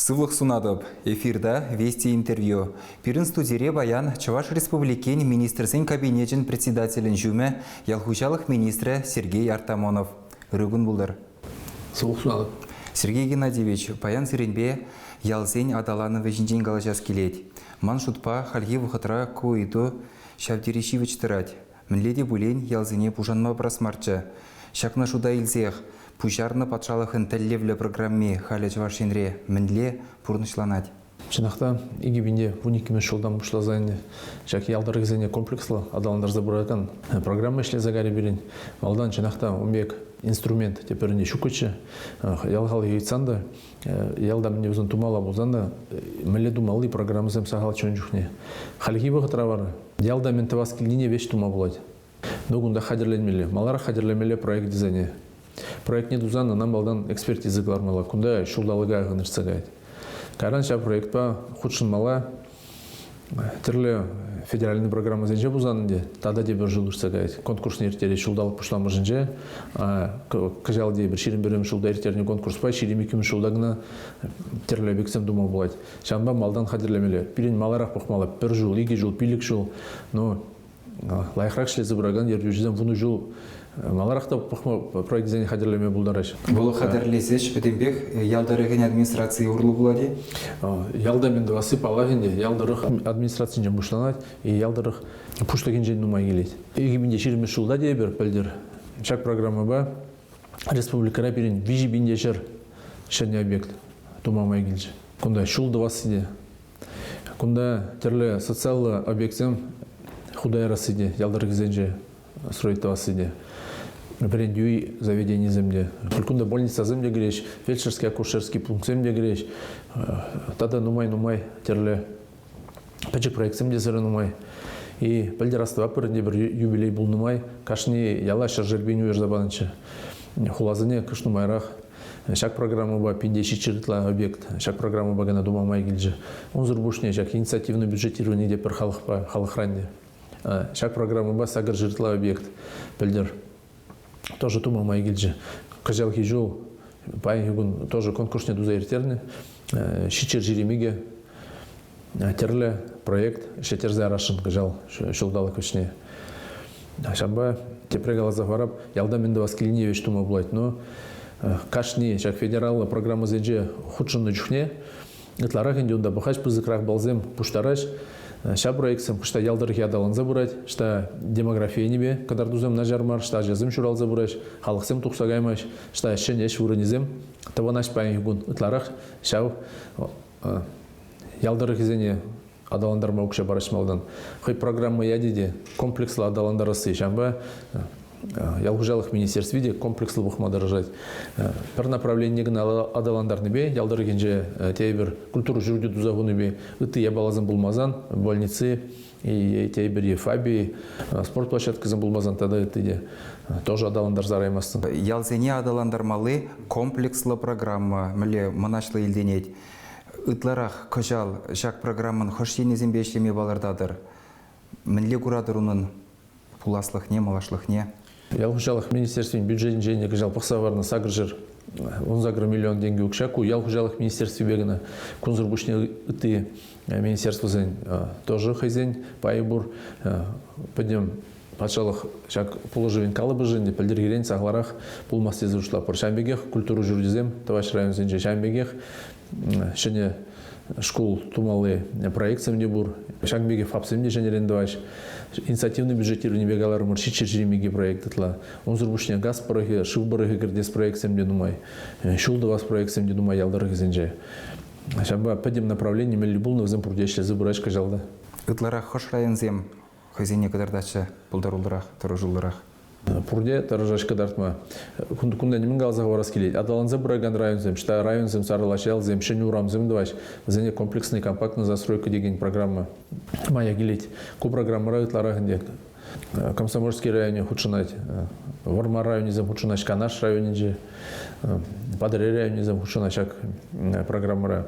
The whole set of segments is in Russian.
Сывлық сунадып, эфирда Вести интервью. Пирин студире баян Чуваш Республикин министрсен кабинетин председателин жүмі ялхучалық министрі Сергей Артамонов. Рүгін бұлдыр. Сывлық сунадып. Сергей Геннадьевич, паян сиренбе ялзен адаланы вежінжен галажас келет. Ман шутпа хальги вұхытра куиду шавдиришивич тырать. Мінледе бұлен ялзене пужанма прасмарчы. Шакна шуда илзех. Пушарны патшалықын тәллевлі программе халі жваршенре мінле пұрнышланады. Чынақта, егебінде 12 жылдан бұшлазайны жаки ялдарығызене комплекслы адаландар забырайқан программа ішле загари берін. Алдан чынақта умбек инструмент теперінде шукычы, ялғалы ейцанды, ялда мне өзін тумала болзанда, мүлі думалы программызым сағал чон жүхне. Халги бұғытыра бары, ялда мен тавас келдіне веш тума болады. Ногунда хадерленмелі, малара хадерленмелі проект дизайне. Проект не дузанна нам балдан экспертизы глармала, кунда шулдалыга гынырсагайд. Каранша проект па худшин мала тірлі федеральный программа зенже бузанынде, тада де бір жыл үрсагайд. Конкурсны ертері шулдалық пұшламы жынже, кажал де бір ширин берем шулда ертеріне конкурс па, ширин екім шулдагына тірлі бексем дума болады. Шанба малдан хадерлемелі, пирин маларақ бұқмалы, бір жыл, екі жыл, пилік жыл, но лайықрақ шлезі бұраган ердеужізен вуну жыл маларақта проект зәне қадірлеме бұлдараш. Бұл қадірлесеш бітімбек ялдарығын администрации ұрлы болады? Ялда мен дұғасы палағынде ялдарық администрациян жан бұшланады, ялдарық пұштығын жен нұмай келеді. Егеменде 20 жылда дей бір пәлдер. Шак программа ба республикара берін вижі бінде жыр шәне объект тумамай келді. Күнда шулды васыде. Күнда тірлі социалы объектсем худайрасы де, ялдарық зәнже строить васыде. Брендюй заведение земде. Күнда больница земде греш, фельдшерский, акушерский пункт земде греш. Тада нумай терле пәчік проект земде зірі нумай. И пәлдер астыва пірінде бір юбилей бұл нумай. Кашни яла шаржербен уер забанынчы. Хулазыне кыш нумайрақ. Шак программа ба пиндеші чырытла объект. Шак программа ба гана думамай келжі. Он зұрбушне шак инициативный бюджетирование деп бір халық ранде. Шак программа ба сагыр жыртла объект. Пәлдер тоже тума май гильджи. Кажал хижул, пай тоже конкурсне дуза ертерне. Шичер жиремиге терле проект шетерзе арашын кажал шулдалы көшне. Шамба тепрегала завараб ялда менде васкилине веш тума булайт, но кашни шак федералла программа зенже худшынны жүхне. Итларах инде онда бахаш пызыкрах балзем пуштараш. Ша проектсем, что ялдырых ядалан забурать, что демография небе, когда дузем на жармар, что жазым шурал забурать, халықсем тухсагаймаш, что еще неш уронизем, того наш паин гун. Итларах шау ялдырых изене адаландар маукша барашмалдан. Хой программа ядиде комплекслы адаландарасы, шамба ялгужалық министерстве комплекслы бұқма дырыжать. Бір направление гына адаландарны бе, ялдырыген же тейбір культуру жүрді дузағыны бе, үтті ябалазын бұлмазан, больницы, тейбір ефаби, спорт площадкызын бұлмазан тада үтті де. Тоже адаландар зараймастын. Ялзене адаландармалы комплекслы программа, мүлі мұнашлы елденет. Үтларақ көжал жак программын хошенезен бешлеме балардадыр. Мінле күрадыр оның пуласлық не, малашлық не? Ялхужалық министерствен бюджетін жайне кажал пақсаварны сагыр жыр 10 миллион деньги укшаку. Ялхужалық министерстве бегіна күнзір бұшне үтті министерство зен тоже хайзен пайбур. Пойдем патшалық жак положевен калыбы жынде пәлдергерен сағларақ пулмасты езірушла пыр. Шамбегех культуру жүрдізем, таваш район зенже Шамбегех шыне школ тумалы проектсем не бур. Шамбеге фапсем не женерендоваш. Инициативный бюджетирование бегалар мурши чержиремиги проектытла. Он зурбушне газ порохи, шив борохи кирдес проектсем не думай. Шулды вас проектсем не думай ялдарых зенже. Шамба пәдем направление мелли булны взем пурдешле забыраш кажалды. Ытларақ хош район зем, хозине кадардачы бұлдарулдырақ, тұрыжулдырақ. Пурде тарыжаш кадартма. Кунда немін галзаға варас келейді. Адаланзы бұраган районзем, шта районзем сарылашалзем, шыны урамзем даваш. Зене комплексный компактный застройка деген программа. Мая келейді. Ку программара ытларағын Комсомольский районе худшынать. Варма районезем худшынать, Канаш районеже. Падыре районезем худшынать программара.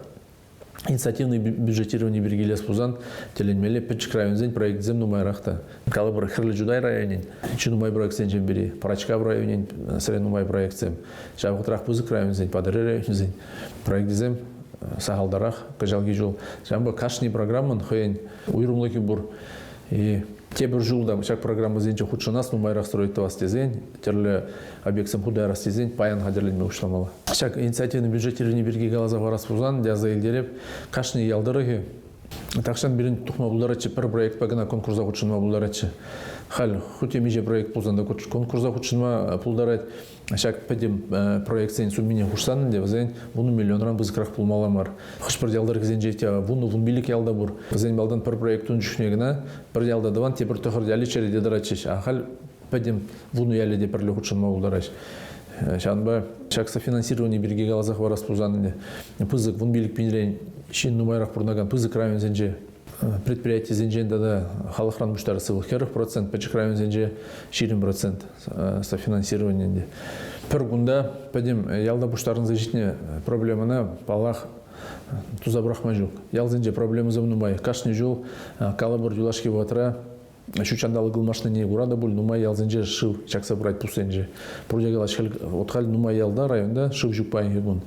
Инициативный бюджетирование Бергелес Пузан, теленмеле печк районзен проект зем нумайрахта. Калыбыр Хырлы Жудай районен, Чинумай проект зен жембери, Парачка районен, Сренумай проект зем. Шавғытрах Пузык районзен, Падыры районзен, проект зем сахалдарах кыжалги жол. Жамбы кашни программан хыйын уйрумлыки бур. И те бір жылда шак программа зенче худшанас нумайрах строить вас тезень, терле объектсам хударас тезень, паян хадерленме ушламала. Шак инициативный бюджетирование берги галаза варас пузан, дяза илдереп, кашни ялдырыги. Такшан берин тухма булдарачы бір проект пагана конкурса худшанма булдарачы. Хал хуте миже проект пузанда конкурса худшанма пулдарать. Шак педем проект сен суммине хушсан де вазен вуну миллионран бызкрах пулмаламар. Хышпыр ялдар кизен жетя вуну вун билик ялда бур. Вазен балдан пер проектун жушнегина пер ялда даван те пер тохыр яли чере де дарачыш. Ахал педем вуну яли де перле худшанма булдараш. Шанба шак софинансирование берги галазах варас пузанде. Пызык вун билик пинрен шин нумайрах пурнаган пызык район зенже предприятие зенженда да халыхран муштары сывых 40%, пачык район зенже 40% софинансирование. Пер гунда педем ялда буштарын зажитне проблемана палах тузабрахма жук. Ял зенже проблема замнумай. Кашни жол калабыр юлашки ватра шучандалы гылмашны не урада буль нумай ял зенже шив чак собрать пусенже. Прудягала отхаль нумай ялда районда шив жукпайын гигун.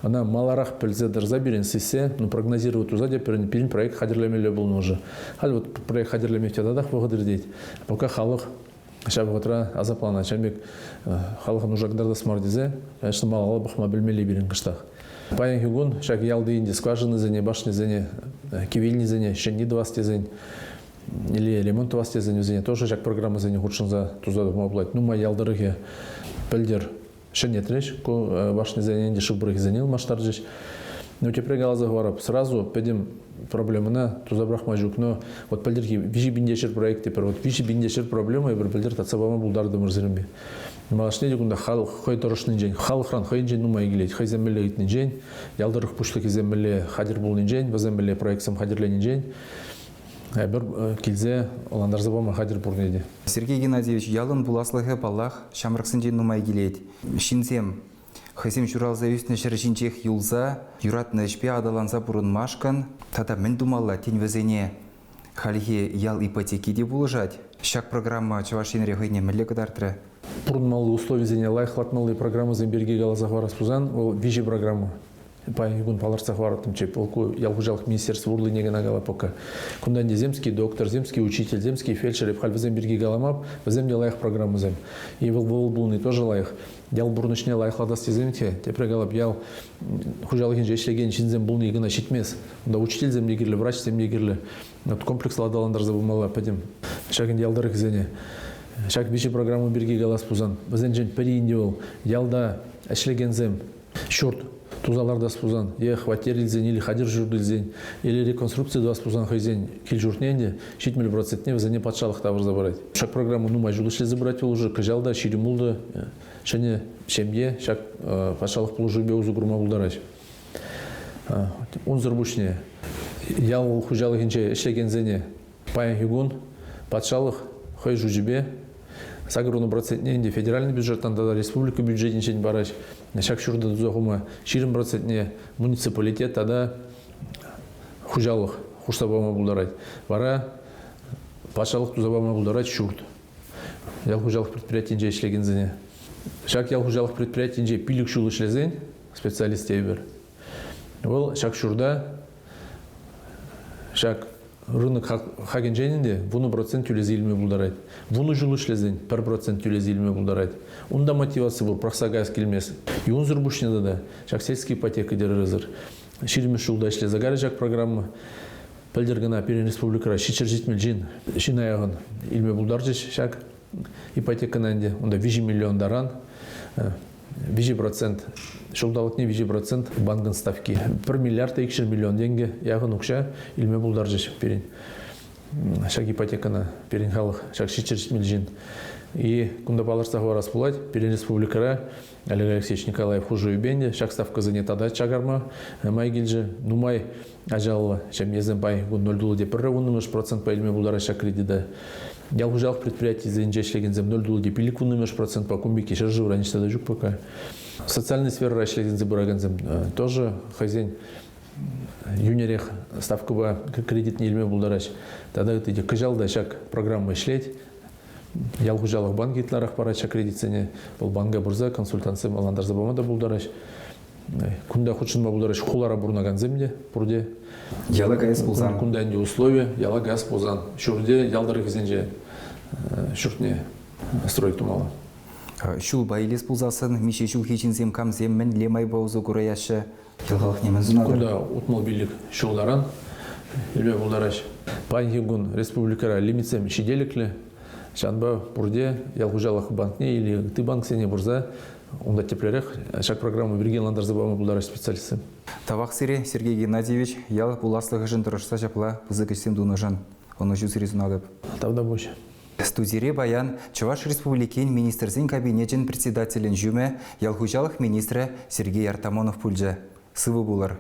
Она маларах пельзе дерза берен сесе, но прогнозирует узаде перен проект хадерлемеле был нужен. Халь вот проект хадерлеме в тядадах выходить. Пока халых шабгатра азаплана чамик халых нужагдарды смардизе, конечно малала бахма бельмели берен кыштах. Паян хигун шак ялды инди скважины зене, башни зене, кивильни зене, шенни 20 зень. Или ремонт 20 зень зене, тоже шак программа зене худшин за тузаду моблать. Ну ма ялдырыге пельдер шенетреш, башни зене шубрых зенел маштарджиш. Но теперь галаза говорю, сразу пойдем проблемы на тузабрах мажук, но вот пельдерки вижи биндешер проект теперь вот вижи биндешер проблема и пельдер тацабама булдарды мурзерми. Малашне дегунда хал хой торошный день, хал хран хой день нумай гилет, хой земле итный день, ялдырых пуштаки земле хадир булный день, воземле проект сам хадирлений день. Бір келзе оландар забама хадир бурнеди. Сергей Геннадьевич, ялын буласлығы баллах шамрықсынден нумай келет. Шинзем, хайсем журалза үстіне шырышынчех юлза, юратны ішпе адаланса бұрын машкан, тада мен думалла тен везене халихе ял ипотеки де булыжать. Шак программа чавашинре хойне мәлі кадартыры. Бұрын малы условия зене лайхлатмалы программы земберге галаза хварас пузан, ол вижи программа. Паигун паларцах варатым чеп, олку ялгужалых министерств урлы негана гала пока. Кунданде земский доктор, земский учитель, земский фельдшер, и пхаль в земберге галамап, в земде лайх программу зем. И был булный тоже лайх. Ял бурнышне лайх ладасти земте, те прегалап ял хужалых инжешлеген чинзем булный гына щитмес. Да учитель земде гирле, врач земде гирле. Вот комплекс ладаландар забумала, пойдем. Шагин ялдарых зене. Шаг бичи программу берге галас пузан. В земжен перииндивол, ялда эшлеген зем. Шурт. Тузаларда спузан, я хватерилзен или хадир журдилзен, или реконструкция два спузан хайзен, киль журтненде, 70% в зене подшалых тавр забрать. Шак программу нумай жулышли забрать уже, кажалда, ширимулда, шене семье, шак подшалых положубе узу грума булдарач. Он зарбушне, ял хужалых инче эшлеген зене, паян хигун, подшалых хай жужибе, сагруну процентненде федеральный бюджеттан да республика бюджетничен барач. Шак шурда дузахума 40% муниципалитет тада хужалых хушсабама булдарать. Вара пашалых тузабама булдарать шурд. Ял хужалых предприятий инже ишлеген зене. Шак ял хужалых предприятий инже пилик шул ишлезен специалист ебер. Ол шак шурда шак рынок хаген женинде вуну процент үлези илме булдарайт. Вуну жул ишлезен 1% үлези илме булдарайт. Унда мотивация был прохсагайс келмес. И он зурбушнеда да. Шак сельские ипотека дерезер. Ширме шулда ишлезе гары жак программа. Пельдергана перен республикара шичер житмел жин. Шинаяган илме булдаржиш шак ипотека нанде. Унда 20 миллион даран. 20% шулдалык не 20% банкын ставки. 1 миллиард 2 миллион деньги ягын укша илме булдаржиш перен. Шак ипотекана перен халық шак шичер житмел жин. И кунда паларса хварас пулать, перен республикара, Олег Алексеевич Николаев хуже юбенде, шак ставка занят тада чагарма, майгильже, нумай ажалова, чем езем пай, гун 0 де %, процент по ильме булдара шак кредита. Ял хужалых предприятий за инжешлеген зем 0 де пилик процент по кумбике, шаржу раньше тогда жук пока. Социальная сфера рашлеген забураган зем, тоже хозяин юнерех ставка ба кредит не ильме булдарач. Тогда это иди кажал да шак программа шлеть. Ял хужалых банк итларах парача кредитсене, бұл банга бурза консультанция маландар забамада булдарач. Кунда худшинба булдары школара бурнаган земде, бурде. Яла гайс булзан. Кунда инде условия, яла газ булзан. Шурде ялдары кизенже шуртне строй тумала. Шул байлес булзасын, мише шул хичинзем камзем мен лемай баузу кураяшы. Ялғалық немен зунадыр. Кунда утмал бийлик шулдаран, илбе булдараш. Панхигун республикара лимитсем шиделикле, шанба бурде ялгужалах банкне или ты банк сене бурза, онда теплерек, шаг программы берген ландар забавы булдараш специалисты. Тавақ сире Сергей Геннадьевич, ял буласлығы жын тұрышса жапла пызыкышсем дунажан. Оны жүз резунадып. Тавда бойша. Студире баян Чуваш Республикен министрзин кабинетин председателен жүмі ялгужалых министрі Сергей Артамонов пульжа. Сывы булар.